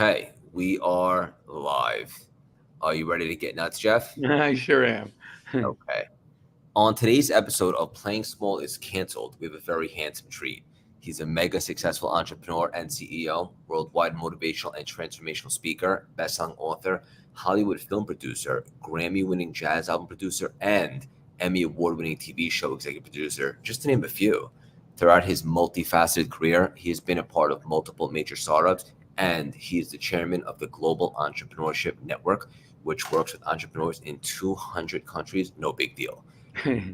Okay, we are live. Are you ready to get nuts, Jeff? I sure am. Okay. On today's episode of Playing Small is Cancelled, we have a very handsome treat. He's a mega successful entrepreneur and CEO, worldwide motivational and transformational speaker, best-selling author, Hollywood film producer, Grammy-winning jazz album producer, and Emmy award-winning TV show executive producer, just to name a few. Throughout his multifaceted career, he has been a part of multiple major startups, and he is the chairman of the Global Entrepreneurship Network, which works with entrepreneurs in 200 countries. No big deal.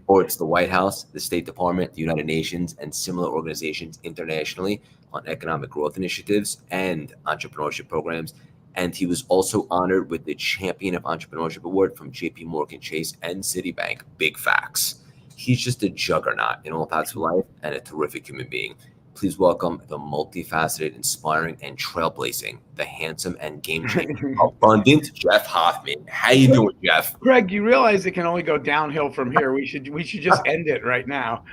Or it's the White House, the State Department, the United Nations, and similar organizations internationally on economic growth initiatives and entrepreneurship programs. And he was also honored with the Champion of Entrepreneurship Award from JP Morgan Chase and Citibank. Big facts. He's just a juggernaut in all parts of life and a terrific human being. Please welcome the multifaceted, inspiring, and trailblazing, the handsome and game-changing, abundant Jeff Hoffman. How you doing, Jeff? Greg, you realize it can only go downhill from here. We should just end it right now.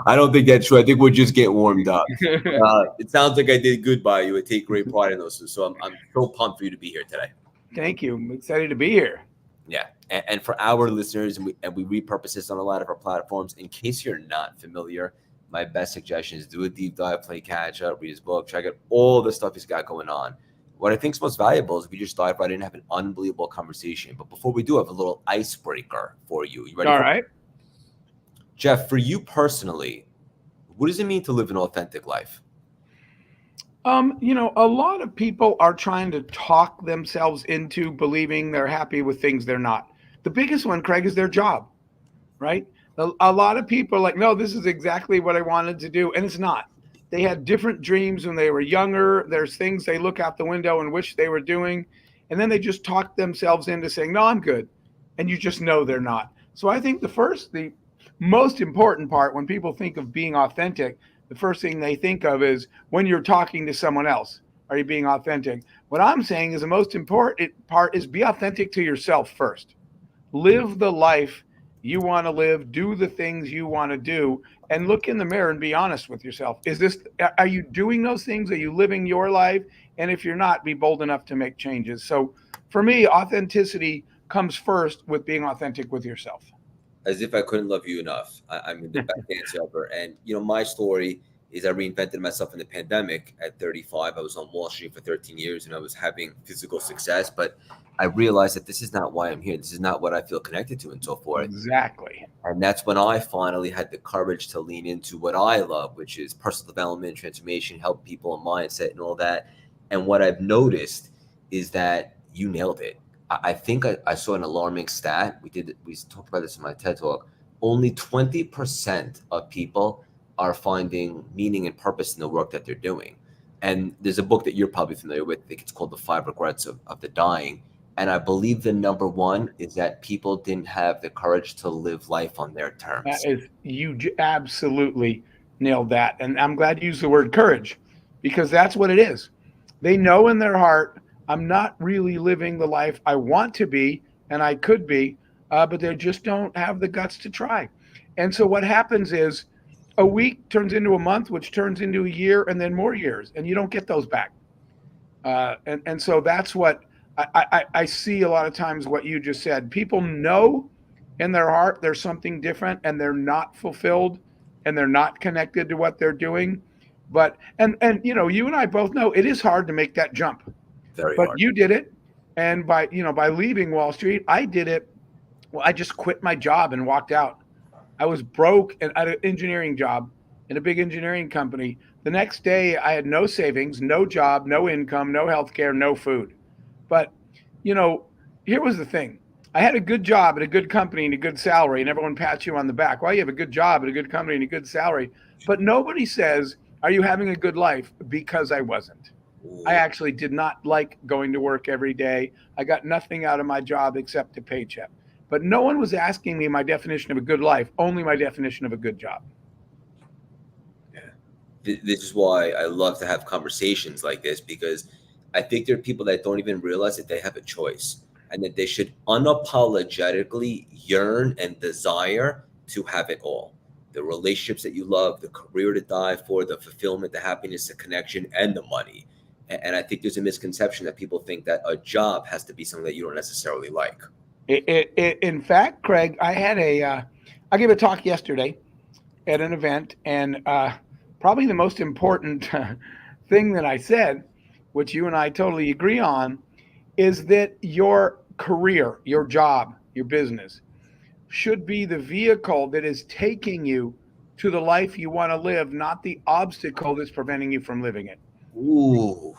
I don't think that's true. I think we'll just get warmed up. It sounds like I did good by you. I take great pride in those. So I'm so pumped for you to be here today. Thank you. I'm excited to be here. Yeah. And for our listeners, and we repurpose this on a lot of our platforms, in case you're not familiar, my best suggestion is do a deep dive, play catch up, read his book, check out all the stuff he's got going on. What I think is most valuable is we just dive right in and have an unbelievable conversation. But before we do, I have a little icebreaker for you. You ready? All right. Jeff, for you personally, what does it mean to live an authentic life? A lot of people are trying to talk themselves into believing they're happy with things they're not. The biggest one, Craig, is their job, right? A lot of people are like, no, this is exactly what I wanted to do. And it's not. They had different dreams when they were younger. There's things they look out the window and wish they were doing. And then they just talk themselves into saying, no, I'm good. And you just know they're not. So I think the most important part when people think of being authentic, the first thing they think of is when you're talking to someone else, are you being authentic? What I'm saying is the most important part is be authentic to yourself first. Live the life you want to live, do the things you want to do, and look in the mirror and be honest with yourself. Are you doing those things? Are you living your life? And if you're not, be bold enough to make changes. So for me, authenticity comes first with being authentic with yourself. As if I couldn't love you enough. I mean, the best answer ever. And, my story is I reinvented myself in the pandemic at 35. I was on Wall Street for 13 years and I was having physical success, but I realized that this is not why I'm here. This is not what I feel connected to and so forth. Exactly. And that's when I finally had the courage to lean into what I love, which is personal development, transformation, help people and mindset and all that. And what I've noticed is that you nailed it. I think I saw an alarming stat. We talked about this in my TED Talk. Only 20% of people are finding meaning and purpose in the work that they're doing. And there's a book that you're probably familiar with. I think it's called The 5 Regrets of the Dying. And I believe the number one is that people didn't have the courage to live life on their terms. You absolutely nailed that. And I'm glad you used the word courage because that's what it is. They know in their heart, I'm not really living the life I want to be and I could be, but they just don't have the guts to try. And so what happens is a week turns into a month, which turns into a year and then more years, and you don't get those back. And so that's what I see a lot of times what you just said. People know in their heart there's something different and they're not fulfilled and they're not connected to what they're doing. But and you and I both know it is hard to make that jump. Very But hard. you did it. And by leaving Wall Street, I did it. Well, I just quit my job and walked out. I was broke and at an engineering job in a big engineering company. The next day I had no savings, no job, no income, no health care, no food. But, here was the thing. I had a good job at a good company and a good salary, and everyone pats you on the back. Well, you have a good job at a good company and a good salary. But nobody says, are you having a good life? Because I wasn't. I actually did not like going to work every day. I got nothing out of my job except a paycheck. But no one was asking me my definition of a good life, only my definition of a good job. Yeah. This is why I love to have conversations like this, because I think there are people that don't even realize that they have a choice and that they should unapologetically yearn and desire to have it all. The relationships that you love, the career to die for, the fulfillment, the happiness, the connection, and the money. And I think there's a misconception that people think that a job has to be something that you don't necessarily like. In fact, Craig, I gave a talk yesterday at an event, and probably the most important thing that I said, which you and I totally agree on, is that your career, your job, your business should be the vehicle that is taking you to the life you want to live, not the obstacle that's preventing you from living it. Ooh.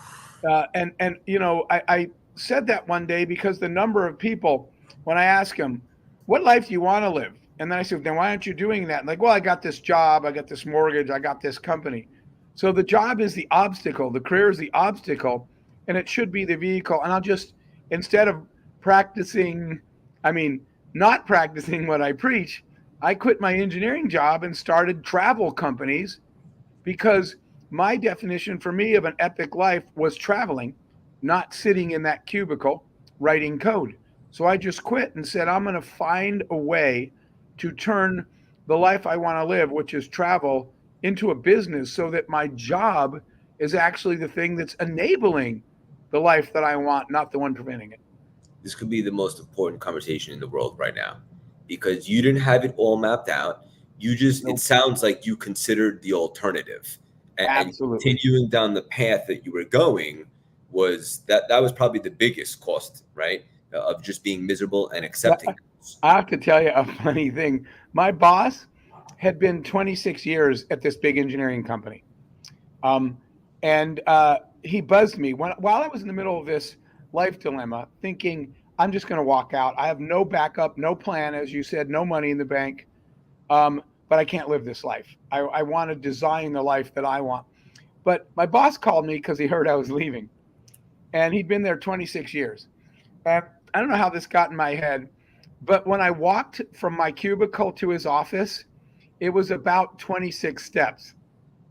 And I said that one day because the number of people, when I ask them, what life do you want to live? And then I said, then why aren't you doing that? And like, well, I got this job, I got this mortgage, I got this company. So the job is the obstacle, the career is the obstacle, and it should be the vehicle. And I'll just, instead of practicing, not practicing what I preach, I quit my engineering job and started travel companies because my definition for me of an epic life was traveling, not sitting in that cubicle writing code. So I just quit and said, I'm going to find a way to turn the life I want to live, which is travel, into a business so that my job is actually the thing that's enabling the life that I want, not the one preventing it. This could be the most important conversation in the world right now because you didn't have it all mapped out. You just, Nope. It sounds like you considered the alternative. And continuing down the path that you were going was that was probably the biggest cost, right? Of just being miserable and accepting. I have to tell you a funny thing. My boss had been 26 years at this big engineering company. And he buzzed me while I was in the middle of this life dilemma, thinking, I'm just going to walk out. I have no backup, no plan, as you said, no money in the bank. But I can't live this life. I want to design the life that I want. But my boss called me because he heard I was leaving. And he'd been there 26 years. And I don't know how this got in my head, but when I walked from my cubicle to his office, it was about 26 steps.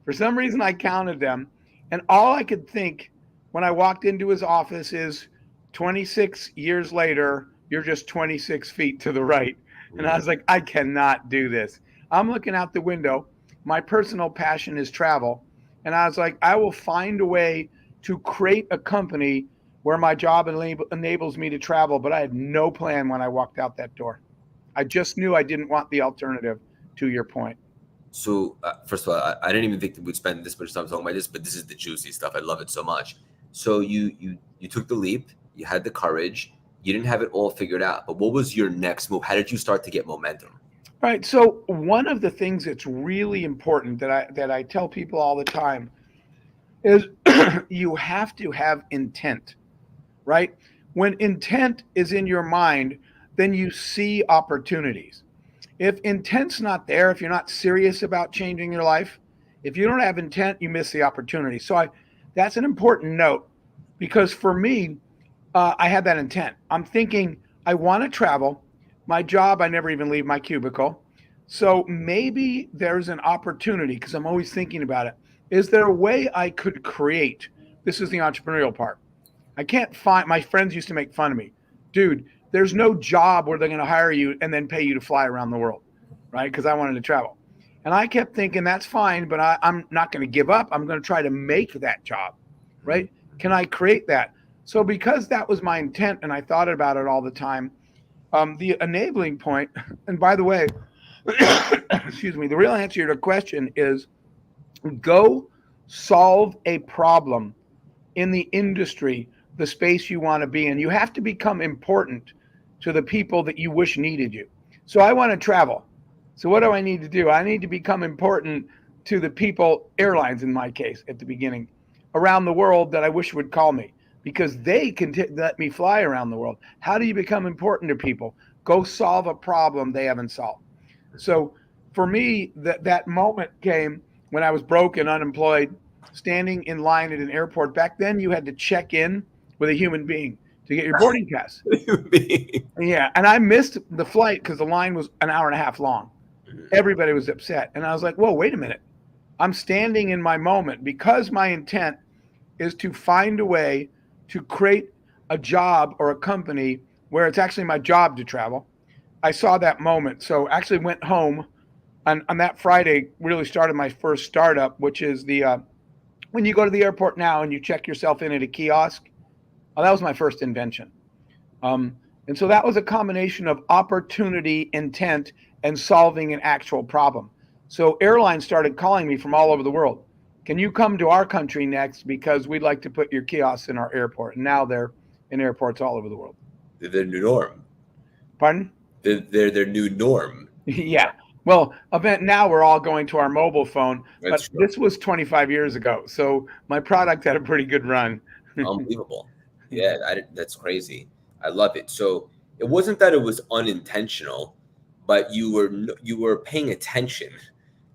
For some reason, I counted them. And all I could think when I walked into his office is 26 years later, you're just 26 feet to the right. And I was like, I cannot do this. I'm looking out the window. My personal passion is travel. And I was like, I will find a way to create a company where my job enables me to travel. But I had no plan when I walked out that door. I just knew I didn't want the alternative, to your point. So first of all, I didn't even think that we'd spend this much time talking about this, but this is the juicy stuff. I love it so much. So you took the leap, you had the courage, you didn't have it all figured out, but what was your next move? How did you start to get momentum? Right. So one of the things that's really important that I tell people all the time is you have to have intent, right? When intent is in your mind, then you see opportunities. If intent's not there, if you're not serious about changing your life, if you don't have intent, you miss the opportunity. So that's an important note because for me, I had that intent. I'm thinking I want to travel. My job, I never even leave my cubicle. So maybe there's an opportunity because I'm always thinking about it. Is there a way I could create? This is the entrepreneurial part. I can't find, my friends used to make fun of me. Dude, there's no job where they're going to hire you and then pay you to fly around the world, right? Because I wanted to travel. And I kept thinking, that's fine, but I'm not going to give up. I'm going to try to make that job, right? Can I create that? So because that was my intent and I thought about it all the time, the enabling point, and by the way, excuse me, the real answer to your question is go solve a problem in the industry, the space you want to be in. You have to become important to the people that you wish needed you. So I want to travel. So what do I need to do? I need to become important to the people, airlines in my case at the beginning, around the world that I wish would call me because they can let me fly around the world. How do you become important to people? Go solve a problem they haven't solved. So for me, that moment came when I was broke and unemployed, standing in line at an airport. Back then, you had to check in with a human being to get your boarding pass. Yeah, and I missed the flight because the line was an hour and a half long. Everybody was upset. And I was like, whoa, wait a minute. I'm standing in my moment because my intent is to find a way to create a job or a company where it's actually my job to travel. I saw that moment. So actually went home on that Friday, really started my first startup, which is the When you go to the airport now and you check yourself in at a kiosk, oh, that was my first invention. And so that was a combination of opportunity, intent, and solving an actual problem. So airlines started calling me from all over the world. Can you come to our country next because we'd like to put your kiosks in our airport? And now they're in airports all over the world. They're their new norm. Pardon? They're their new norm. Yeah. Well, event now we're all going to our mobile phone, That's but true. this was 25 years ago. So my product had a pretty good run. Unbelievable. Yeah, that's crazy. I love it. So it wasn't that it was unintentional, but you were paying attention,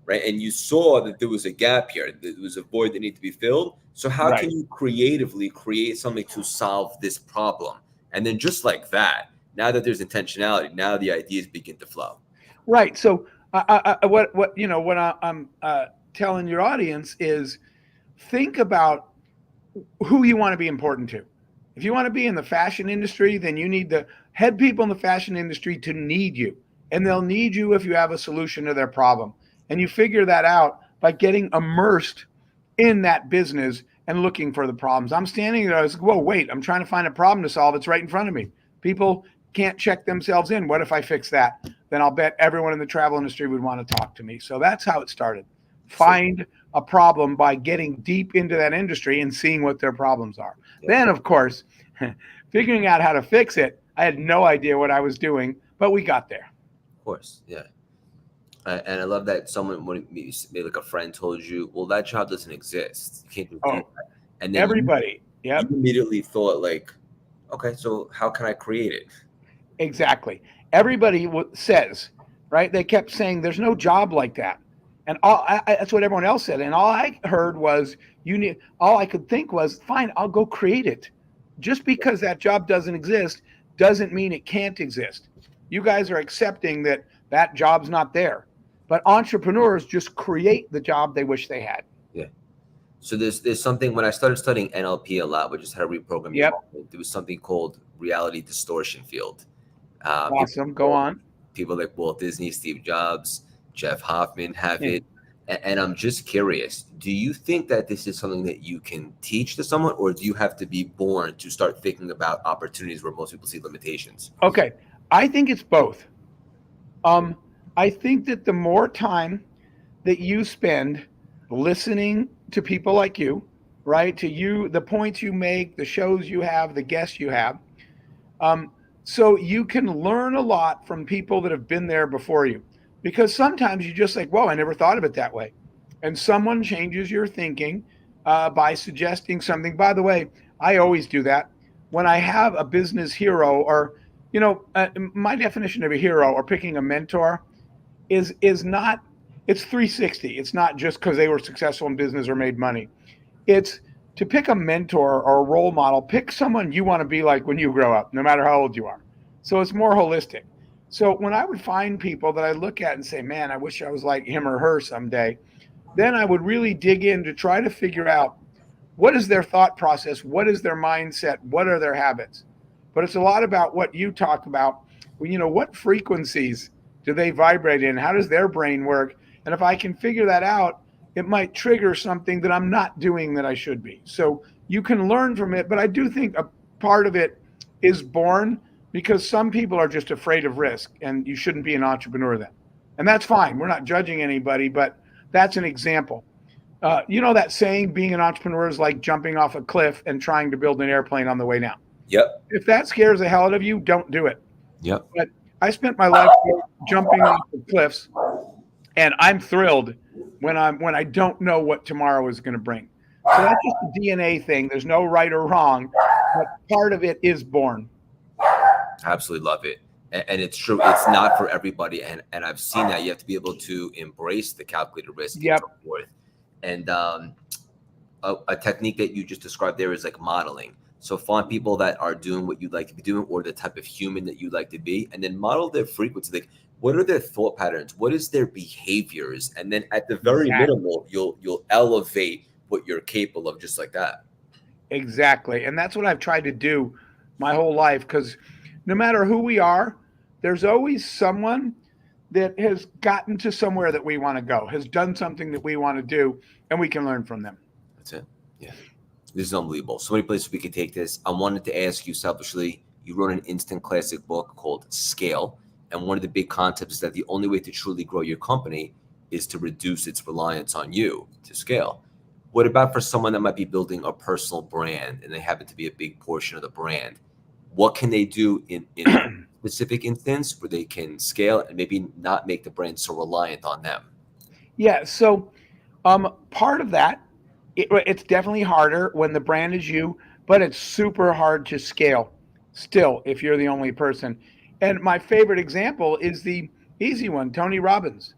right? And you saw that there was a gap here. There was a void that needed to be filled. So how Right. can you creatively create something to solve this problem? And then just like that, now that there's intentionality, now the ideas begin to flow. Right. So what I'm telling your audience is think about who you want to be important to. If you want to be in the fashion industry, then you need the head people in the fashion industry to need you. And they'll need you if you have a solution to their problem. And you figure that out by getting immersed in that business and looking for the problems. I'm standing there, I was like, whoa, wait, I'm trying to find a problem to solve. It's right in front of me. People can't check themselves in. What if I fix that? Then I'll bet everyone in the travel industry would want to talk to me. So that's how it started. Find a problem by getting deep into that industry and seeing what their problems are. Yeah. Then, of course, figuring out how to fix it. I had no idea what I was doing, but we got there. Of course, yeah. And I love that someone, maybe like a friend, told you, "Well, that job doesn't exist. You can't do that." And then everybody, you immediately thought, like, "Okay, so how can I create it?" Exactly. Everybody says, right? They kept saying, "There's no job like that," and that's what everyone else said. And all I heard was, all I could think was, "Fine, I'll go create it." Just because that job doesn't exist doesn't mean it can't exist. You guys are accepting that that job's not there. But entrepreneurs just create the job they wish they had. Yeah. So there's something, when I started studying NLP a lot, which is how to reprogram your mind, there was something called reality distortion field. Awesome. Go on. People like Walt Disney, Steve Jobs, Jeff Hoffman have it. And I'm just curious, do you think that this is something that you can teach to someone, or do you have to be born to start thinking about opportunities where most people see limitations? Okay. I think it's both. I think that the more time that you spend listening to people like you, right, to you, the points you make, the shows you have, the guests you have, so you can learn a lot from people that have been there before you. Because sometimes you just like, whoa, I never thought of it that way. And someone changes your thinking by suggesting something. By the way, I always do that. When I have a business hero, or, my definition of a hero or picking a mentor is not, it's 360. It's not just because they were successful in business or made money. It's to pick a mentor or a role model, pick someone you want to be like when you grow up, no matter how old you are. So it's more holistic. So when I would find people that I look at and say, man, I wish I was like him or her someday, then I would really dig in to try to figure out what is their thought process, what is their mindset, what are their habits. But it's a lot about what you talk about. What frequencies do they vibrate in? How does their brain work? And if I can figure that out, it might trigger something that I'm not doing that I should be. So you can learn from it, but I do think a part of it is born, because some people are just afraid of risk, and you shouldn't be an entrepreneur then. And that's fine. We're not judging anybody, but that's an example. That saying, being an entrepreneur is like jumping off a cliff and trying to build an airplane on the way down. Yep. If that scares the hell out of you, don't do it. Yep. But I spent my life jumping off the cliffs, and I'm thrilled when I don't know what tomorrow is going to bring. So that's just a DNA thing. There's no right or wrong, but part of it is born. Absolutely love it. And it's true. It's not for everybody. And I've seen that. You have to be able to embrace the calculated risk. Yep. And so forth. And a technique that you just described there is like modeling. So find people that are doing what you'd like to be doing, or the type of human that you'd like to be, and then model their frequency. Like, what are their thought patterns? What is their behaviors? And then at the very minimal, you'll elevate what you're capable of, just like that. Exactly. And that's what I've tried to do my whole life, because no matter who we are, there's always someone that has gotten to somewhere that we want to go, has done something that we want to do, and we can learn from them. That's it. Yeah. This is unbelievable. So many places we could take this. I wanted to ask you selfishly, you wrote an instant classic book called Scale. And one of the big concepts is that the only way to truly grow your company is to reduce its reliance on you to scale. What about for someone that might be building a personal brand and they happen to be a big portion of the brand? What can they do in a specific instance where they can scale and maybe not make the brand so reliant on them? Yeah. So part of that, it's definitely harder when the brand is you, but it's super hard to scale still if you're the only person. And my favorite example is the easy one, Tony Robbins,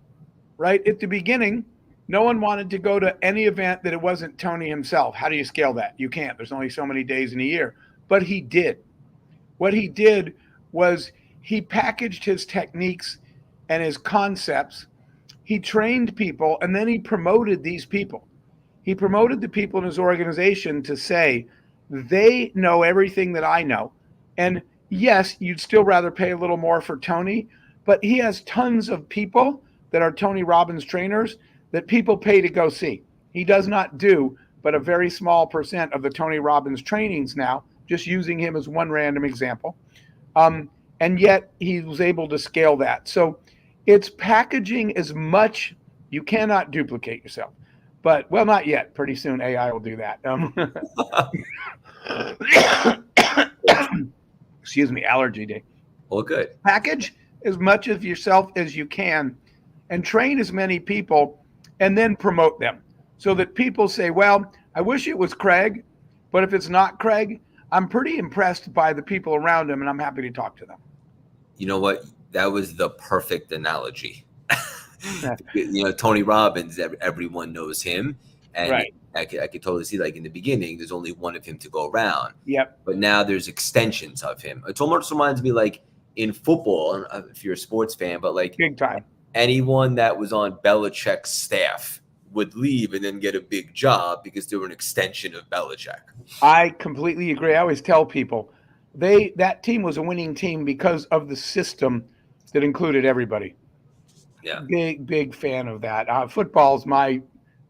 right? At the beginning, no one wanted to go to any event that it wasn't Tony himself. How do you scale that? You can't. There's only so many days in a year. But he did. What he did was he packaged his techniques and his concepts. He trained people, and then he promoted these people. He promoted the people in his organization to say, they know everything that I know. And yes, you'd still rather pay a little more for Tony, but he has tons of people that are Tony Robbins trainers that people pay to go see. He does not do but a very small percent of the Tony Robbins trainings now, just using him as one random example. And yet he was able to scale that. So it's packaging as much, you cannot duplicate yourself. But, well, not yet. Pretty soon AI will do that. Excuse me, allergy day. Well, good. Package as much of yourself as you can and train as many people and then promote them so that people say, well, I wish it was Craig, but if it's not Craig, I'm pretty impressed by the people around him and I'm happy to talk to them. You know what? That was the perfect analogy. Tony Robbins, everyone knows him. And right. I could totally see, like, in the beginning, there's only one of him to go around. Yep. But now there's extensions of him. It almost reminds me, like, in football, if you're a sports fan, but like big time, anyone that was on Belichick's staff would leave and then get a big job because they were an extension of Belichick. I completely agree. I always tell people that team was a winning team because of the system that included everybody. Yeah. Big fan of that. Football is my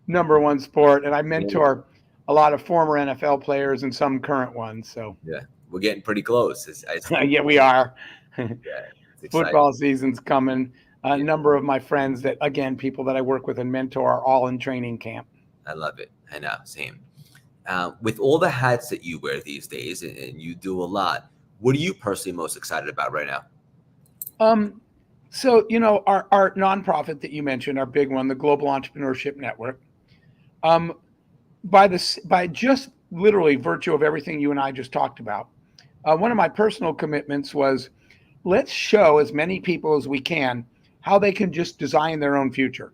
number one sport, and I mentor a lot of former NFL players and some current ones. So yeah, we're getting pretty close. Yeah, we are. Yeah, football season's coming. A number of my friends that, again, people that I work with and mentor are all in training camp. I love it. I know, same. With all the hats that you wear these days, and you do a lot, what are you personally most excited about right now? So, our nonprofit that you mentioned, our big one, the Global Entrepreneurship Network, by just literally virtue of everything you and I just talked about, one of my personal commitments was, let's show as many people as we can how they can just design their own future,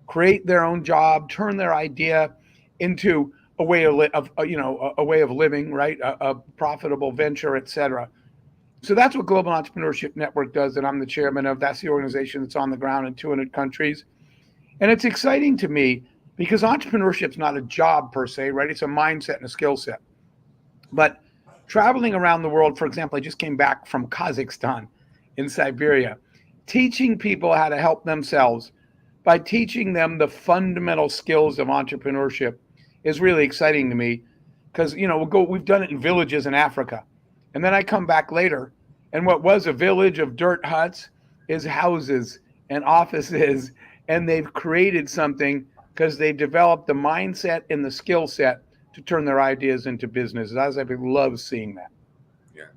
create their own job, turn their idea into a way of living, right? A profitable venture, et cetera. So that's what Global Entrepreneurship Network does, that I'm the chairman of. That's the organization that's on the ground in 200 countries. And it's exciting to me because entrepreneurship is not a job per se, right? It's a mindset and a skill set. But traveling around the world, for example, I just came back from Kazakhstan in Siberia, teaching people how to help themselves by teaching them the fundamental skills of entrepreneurship is really exciting to me because, we've done it in villages in Africa. And then I come back later, and what was a village of dirt huts is houses and offices, and they've created something because they've developed the mindset and the skill set to turn their ideas into businesses. I love seeing that. Yeah,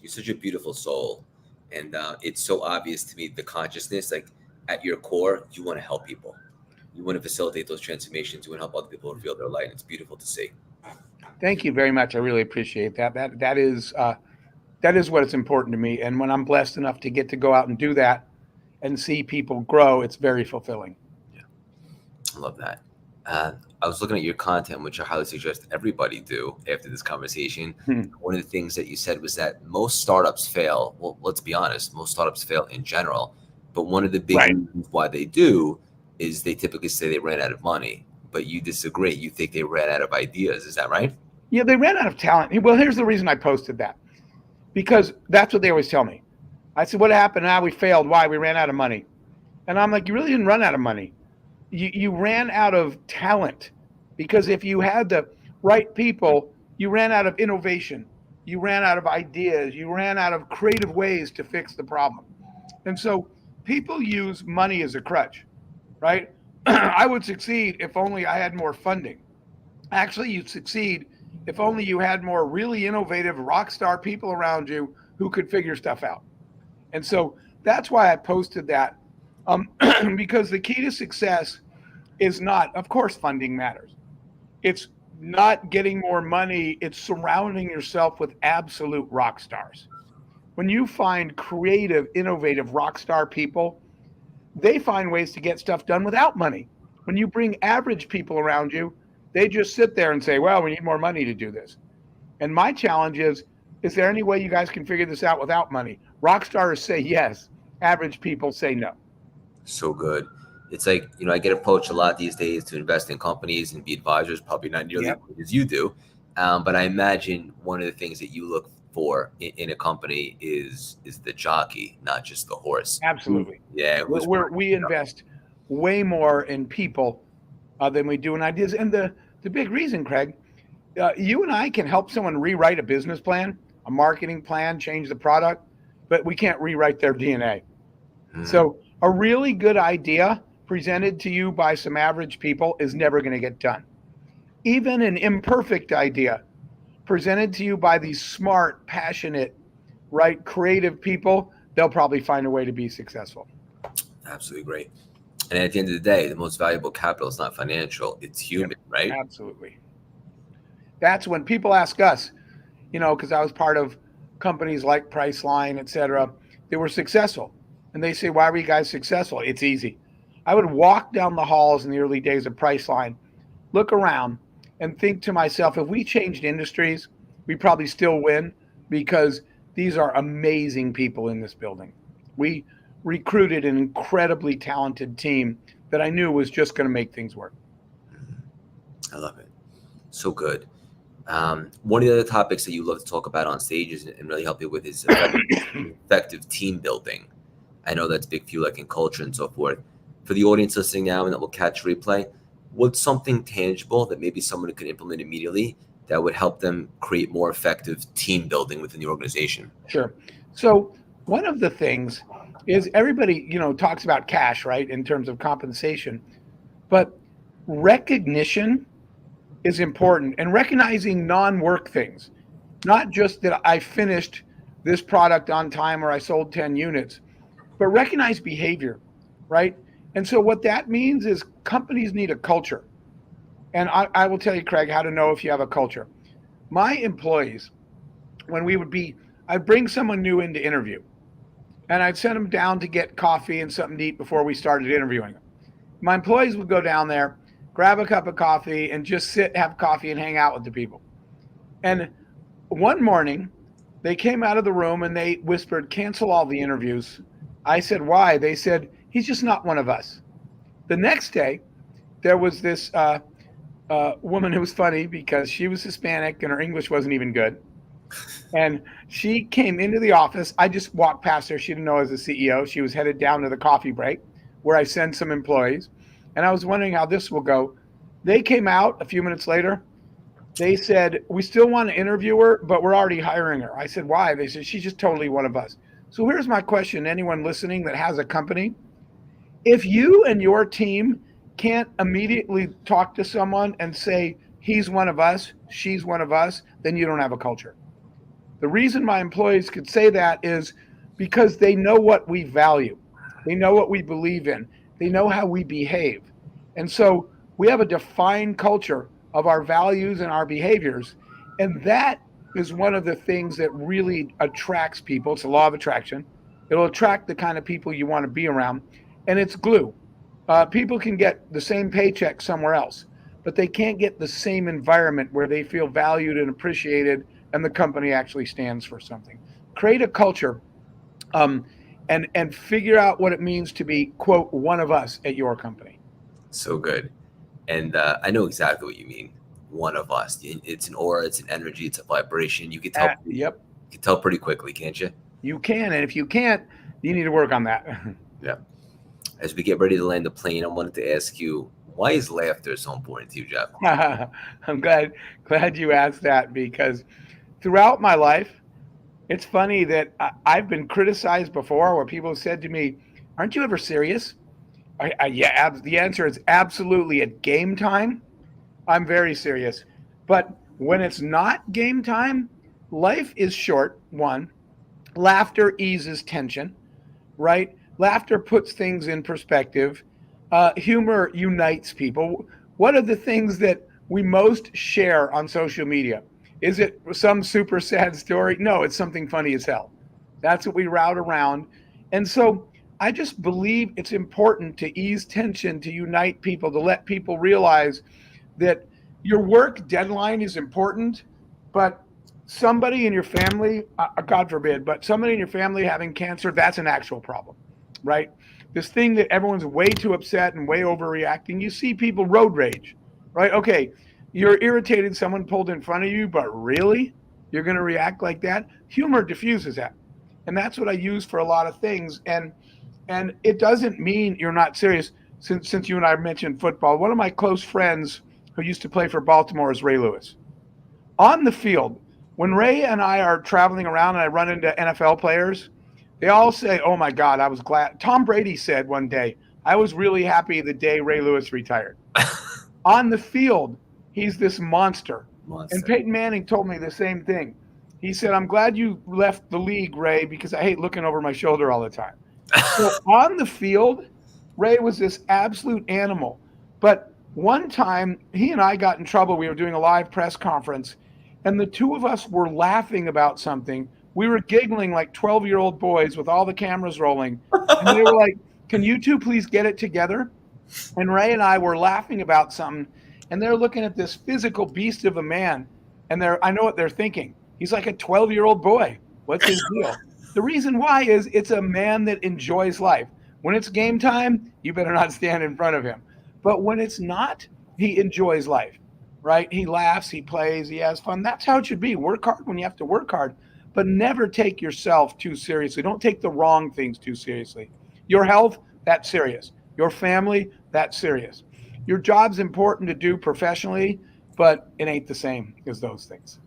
you're such a beautiful soul, and it's so obvious to me, the consciousness, like at your core, you want to help people. You want to facilitate those transformations. You want to help other people reveal their light. And it's beautiful to see. Thank you very much. I really appreciate that. That is what is important to me. And when I'm blessed enough to get to go out and do that and see people grow, it's very fulfilling. Yeah, I love that. I was looking at your content, which I highly suggest everybody do after this conversation. One of the things that you said was that most startups fail. Well, let's be honest, most startups fail in general. But one of the big reasons why they do is they typically say they ran out of money. But you disagree. You think they ran out of ideas. Is that right? Yeah, they ran out of talent. Well, here's the reason I posted that. Because that's what they always tell me. I said, what happened? We failed. Why? We ran out of money. And I'm like, you really didn't run out of money. You ran out of talent. Because if you had the right people, you ran out of innovation, you ran out of ideas, you ran out of creative ways to fix the problem. And so people use money as a crutch, right? I would succeed if only I had more funding. Actually, you'd succeed if only you had more really innovative rock star people around you who could figure stuff out. And so that's why I posted that, because the key to success is not, of course, funding matters. It's not getting more money. It's surrounding yourself with absolute rock stars. When you find creative, innovative rock star people, they find ways to get stuff done without money. When you bring average people around you, they just sit there and say, well, we need more money to do this. And my challenge is there any way you guys can figure this out without money? Rock stars say yes. Average people say no. So good. It's like, I get approached a lot these days to invest in companies and be advisors, probably not nearly Yep. as you do. But I imagine one of the things that you look for in a company is the jockey, not just the horse. Absolutely. Yeah. We invest way more in people than we do in ideas. And the big reason, Craig, you and I can help someone rewrite a business plan, a marketing plan, change the product, but we can't rewrite their DNA. So a really good idea presented to you by some average people is never going to get done. Even an imperfect idea presented to you by these smart, passionate, right, creative people, they'll probably find a way to be successful. Absolutely great. And at the end of the day, the most valuable capital is not financial, it's human, right? Absolutely. That's when people ask us, because I was part of companies like Priceline, et cetera, they were successful. And they say, why were you guys successful? It's easy. I would walk down the halls in the early days of Priceline, look around and think to myself, if we changed industries, we probably still win because these are amazing people in this building. We recruited an incredibly talented team that I knew was just going to make things work. I love it. So good. One of the other topics that you love to talk about on stages and really help you with is effective team building. I know that's big for you, like in culture and so forth. For the audience listening now and that will catch replay, what's something tangible that maybe someone could implement immediately that would help them create more effective team building within the organization? Sure. So one of the things is everybody, talks about cash, right, in terms of compensation, but recognition is important, and recognizing non-work things, not just that I finished this product on time or I sold 10 units, but recognize behavior, right? And so what that means is companies need a culture. And I will tell you, Craig, how to know if you have a culture. My employees, I'd bring someone new in to interview, and I'd send them down to get coffee and something to eat before we started interviewing them. My employees would go down there, grab a cup of coffee, and just sit, have coffee, and hang out with the people. And one morning, they came out of the room and they whispered, cancel all the interviews. I said, why? They said, he's just not one of us. The next day, there was this woman who was funny because she was Hispanic and her English wasn't even good. And she came into the office. I just walked past her. She didn't know I was the CEO. She was headed down to the coffee break where I send some employees. And I was wondering how this will go. They came out a few minutes later. They said, we still want to interview her, but we're already hiring her. I said, why? They said, she's just totally one of us. So here's my question, anyone listening that has a company. If you and your team can't immediately talk to someone and say, he's one of us, she's one of us, then you don't have a culture. The reason my employees could say that is because they know what we value. They know what we believe in. They know how we behave. And so we have a defined culture of our values and our behaviors. And that is one of the things that really attracts people. It's a law of attraction. It'll attract the kind of people you want to be around. And it's glue. People can get the same paycheck somewhere else, but they can't get the same environment where they feel valued and appreciated and the company actually stands for something. Create a culture and figure out what it means to be, quote, one of us at your company. So good. And I know exactly what you mean. One of us. It's an aura, it's an energy, it's a vibration. You can tell. Yep. You can tell pretty quickly, can't you? You can. And if you can't, you need to work on that. Yeah. As we get ready to land the plane, I wanted to ask you, Why is laughter so important to you, Jeff? I'm glad you asked that, because throughout my life, it's funny that I've been criticized before where people have said to me, "Aren't you ever serious?" Yeah, the answer is absolutely. At game time, I'm very serious. But when it's not game time, life is short. One, laughter eases tension, right? Laughter puts things in perspective. Humor unites people. What are the things that we most share on social media? Is it some super sad story? No, it's something funny as hell. That's what we route around. And so I just believe it's important to ease tension, to unite people, to let people realize that your work deadline is important, but somebody in your family, God forbid, but somebody in your family having cancer, that's an actual problem, right? This thing that everyone's way too upset and way overreacting. You see people road rage, right? Okay, you're irritated someone pulled in front of you, but really? You're going to react like that? Humor diffuses that. And that's what I use for a lot of things. And it doesn't mean you're not serious. Since you and I mentioned football, one of my close friends who used to play for Baltimore is Ray Lewis. On the field, when Ray and I are traveling around and I run into NFL players, they all say, "Oh my God, I was glad." Tom Brady said one day, "I was really happy the day Ray Lewis retired." On the field, he's this monster. And Peyton Manning told me the same thing. He said, "I'm glad you left the league, Ray, because I hate looking over my shoulder all the time." So on the field, Ray was this absolute animal. But one time, he and I got in trouble. We were doing a live press conference, and the two of us were laughing about something. We were giggling like 12-year-old boys with all the cameras rolling. And they were like, "Can you two please get it together?" And Ray and I were laughing about something, and they're looking at this physical beast of a man, and I know what they're thinking. He's like a 12-year-old boy. What's his deal? The reason why is it's a man that enjoys life. When it's game time, you better not stand in front of him. But when it's not, he enjoys life, right? He laughs, he plays, he has fun. That's how it should be. Work hard when you have to work hard, but never take yourself too seriously. Don't take the wrong things too seriously. Your health, that's serious. Your family, that's serious. Your job's important to do professionally, but it ain't the same as those things.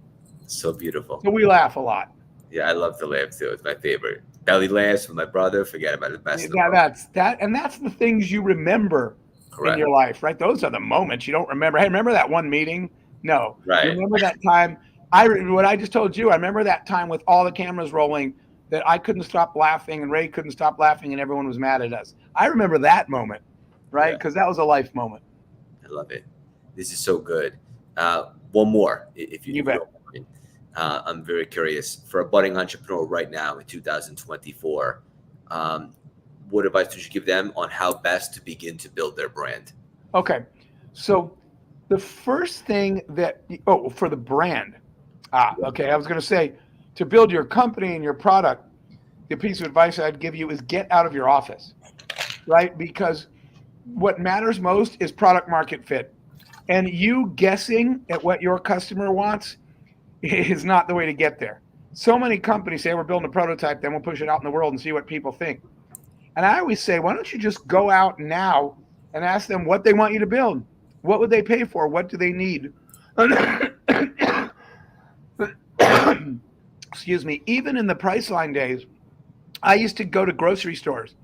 So beautiful. So we laugh a lot. Yeah, I love to laugh too. It's my favorite. Belly laughs with my brother. Forget about it. Best. Yeah, that's the things you remember. Correct. In your life, right? Those are the moments you don't remember. Hey, remember that one meeting? No. Right. You remember that time? What I just told you. I remember that time with all the cameras rolling that I couldn't stop laughing and Ray couldn't stop laughing and everyone was mad at us. I remember that moment, right? Because that was a life moment. I love it. This is so good. One more, if you bet. I'm very curious. For a budding entrepreneur right now in 2024, what advice would you give them on how best to begin to build their brand? Okay. So the first thing for the brand. Okay. I was going to say, to build your company and your product, the piece of advice I'd give you is get out of your office, right? Because what matters most is product market fit. And you guessing at what your customer wants is not the way to get there. So many companies say, we're building a prototype, then we'll push it out in the world and see what people think. And I always say, why don't you just go out now and ask them what they want you to build? What would they pay for? What do they need? Excuse me. Even in the Priceline days, I used to go to grocery stores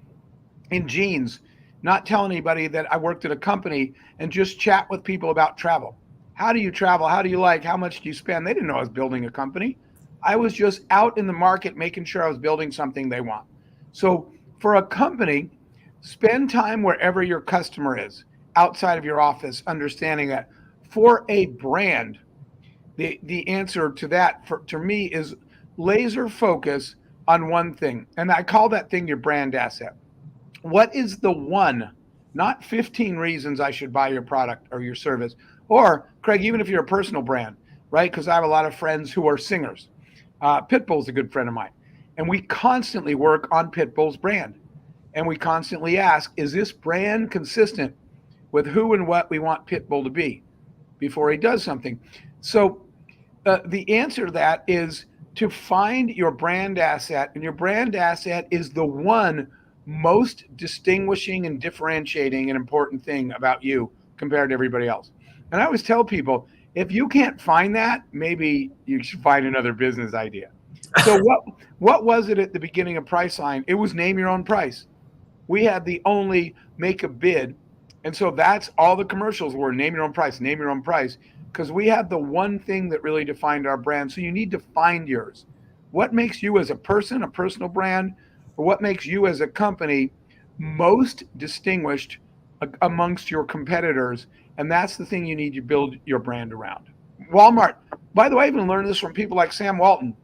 in jeans, not tell anybody that I worked at a company, and just chat with people about travel. How do you travel? How do you like? How much do you spend? They didn't know I was building a company. I was just out in the market making sure I was building something they want. So for a company, spend time wherever your customer is, outside of your office, understanding that. For a brand, the answer to that, to me, is laser focus on one thing. And I call that thing your brand asset. What is the one, not 15 reasons I should buy your product or your service? Or, Craig, even if you're a personal brand, right? Because I have a lot of friends who are singers. Pitbull's a good friend of mine. And we constantly work on Pitbull's brand. And we constantly ask, is this brand consistent with who and what we want Pitbull to be before he does something? So the answer to that is to find your brand asset. And your brand asset is the one most distinguishing and differentiating and important thing about you compared to everybody else. And I always tell people, if you can't find that, maybe you should find another business idea. So what was it at the beginning of Priceline? It was name your own price. We had the only make a bid. And so that's all the commercials were, name your own price, name your own price, because we had the one thing that really defined our brand. So you need to find yours. What makes you as a person, a personal brand, or what makes you as a company most distinguished amongst your competitors? And that's the thing you need to build your brand around. Walmart, by the way, I've been learning this from people like Sam Walton.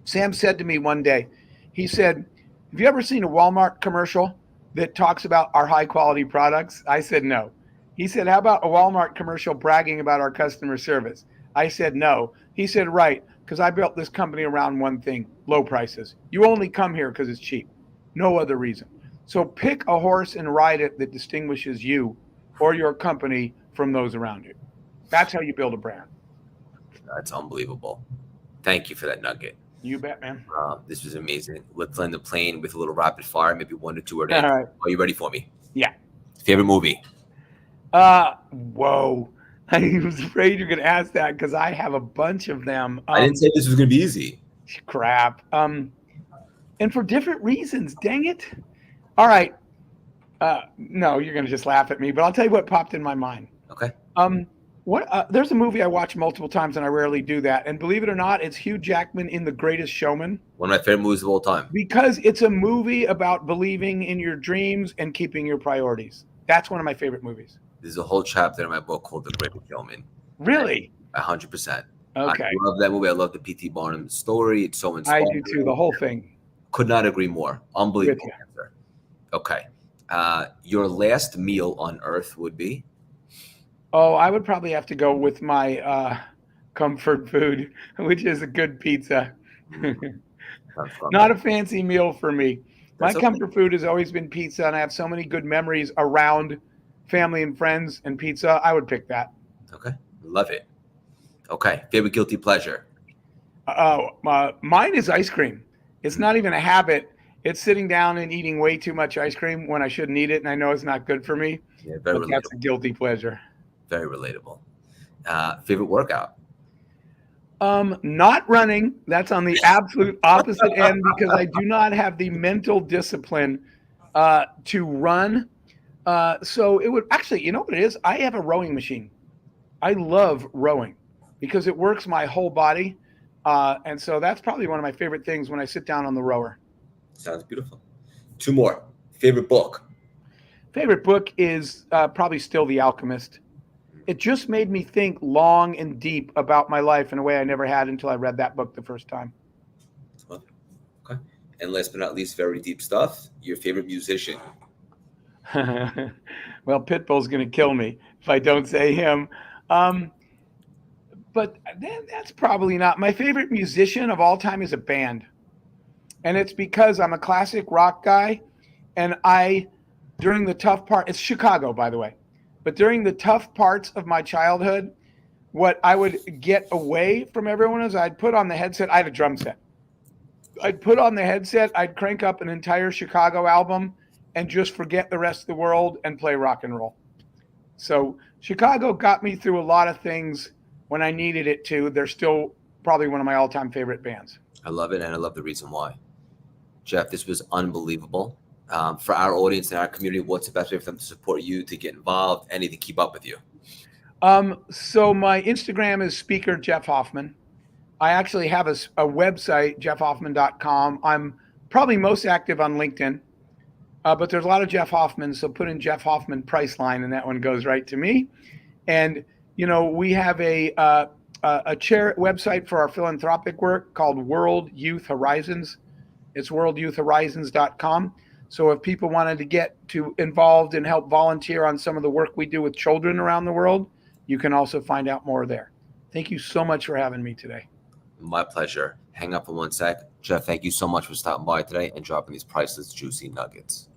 Sam said to me one day, he said, have you ever seen a Walmart commercial that talks about our high quality products? I said, no. He said, how about a Walmart commercial bragging about our customer service? I said, no. He said, right, because I built this company around one thing, low prices. You only come here because it's cheap, no other reason. So pick a horse and ride it that distinguishes you or your company from those around you. That's how you build a brand. That's unbelievable. Thank you for that nugget. You bet, man. This was amazing. Let's land the plane with a little rapid fire, maybe 1 to 2 or 8. All right. Are you ready for me? Yeah. Favorite movie? Whoa. I was afraid you're going to ask that because I have a bunch of them. I didn't say this was going to be easy. Crap. And for different reasons. Dang it. All right. No, you're going to just laugh at me, but I'll tell you what popped in my mind. Okay. There's a movie I watch multiple times, and I rarely do that. And believe it or not, it's Hugh Jackman in The Greatest Showman. One of my favorite movies of all time. Because it's a movie about believing in your dreams and keeping your priorities. That's one of my favorite movies. There's a whole chapter in my book called The Greatest Showman. Really? 100%. Okay. I love that movie. I love the P.T. Barnum story. It's so inspiring. I do too. The whole thing. Could not agree more. Unbelievable answer. Okay. Your last meal on earth would be? Oh, I would probably have to go with my comfort food, which is a good pizza. Not a fancy meal for me. My comfort food has always been pizza, and I have so many good memories around family and friends and pizza. I would pick that. Okay. Love it. Okay. Favorite guilty pleasure? Mine is ice cream. It's not even a habit. It's sitting down and eating way too much ice cream when I shouldn't eat it, and I know it's not good for me. Yeah, very relatable. That's a guilty pleasure. Very relatable. Favorite workout? Not running. That's on the absolute opposite end because I do not have the mental discipline to run. So it would actually, you know what it is? I have a rowing machine. I love rowing because it works my whole body. And so that's probably one of my favorite things when I sit down on the rower. Sounds beautiful. 2 more. Favorite book? Favorite book is probably still The Alchemist. It just made me think long and deep about my life in a way I never had until I read that book the first time. Okay. And last but not least, very deep stuff. Your favorite musician? Well, Pitbull's going to kill me if I don't say him. But that's probably not. My favorite musician of all time is a band. And it's because I'm a classic rock guy. And during the tough part, it's Chicago, by the way. But during the tough parts of my childhood, what I would get away from everyone is I'd put on the headset. I had a drum set. I'd put on the headset. I'd crank up an entire Chicago album and just forget the rest of the world and play rock and roll. So Chicago got me through a lot of things when I needed it to. They're still probably one of my all-time favorite bands. I love it, and I love the reason why. Jeff, this was unbelievable. For our audience and our community, what's the best way for them to support you, to get involved, and to keep up with you? So my Instagram is Speaker Jeff Hoffman. I actually have a website, jeffhoffman.com. I'm probably most active on LinkedIn, but there's a lot of Jeff Hoffman. So put in Jeff Hoffman Priceline, and that one goes right to me. And, you know, we have a website for our philanthropic work called World Youth Horizons. It's worldyouthhorizons.com. So if people wanted to get involved and help volunteer on some of the work we do with children around the world, you can also find out more there. Thank you so much for having me today. My pleasure. Hang up for 1 sec. Jeff, thank you so much for stopping by today and dropping these priceless, juicy nuggets.